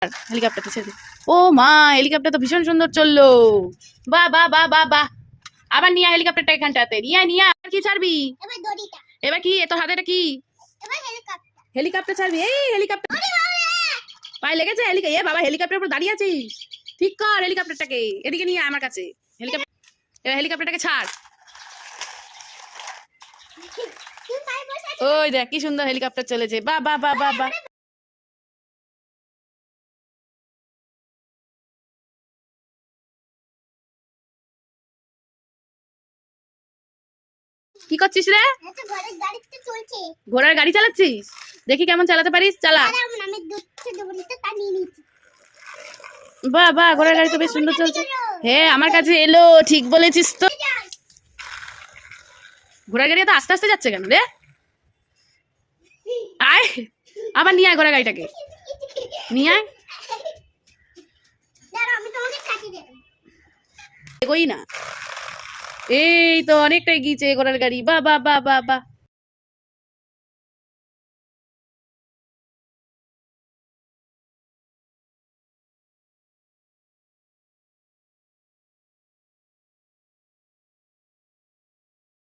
হেলিকপ্টারটা ছেড়ে দে। ও মা, হেলিকপ্টার তো ভীষণ সুন্দর চললো। বাহ বাহ বাহ বাহ বাহ। আবার নিয়ে হেলিকপ্টারটা এখানটাতে নিয়ে নিয়ে কি ছাড়বি? এবার কি তোর হাতে? এটা কি? হেলিকপ্টার ছাড়বি? এই হেলিকপ্টার পায়ে লেগেছে। এ বাবা, হেলিকপ্টারের উপর দাঁড়িয়ে আছিস? ঠিক কর হেলিকপ্টারটাকে, এদিকে নিয়ে আমার কাছে। হেলিকপ্টার, এবার হেলিকপ্টারটাকে ছাড়। ওই দেখ কি সুন্দর হেলিকপ্টার চলেছে। বাহ বাহ বাহ বাহ বাহ। কি করছিস রে? ঘোড়ার গাড়ি চালাচ্ছিস? দেখি কেমন চালাতে পারিস, চালা। বাহ বাহ, ঘোড়ার গাড়ি তো বেশ সুন্দর চলছে। হ্যাঁ, আমার কাছে এলো, ঠিক বলেছিস তো। ঘোড়ার গাড়ি তো আস্তে আস্তে যাচ্ছে কেন রে? আয়, আবার নিয়ে আয় ঘোড়ার গাড়িটাকে, নিয়ে আয়। এগোই না, এই তো অনেকটাই গিয়েছে ঘোড়ার গাড়ি। বাহ বাহ বাহ বাহ বাহ।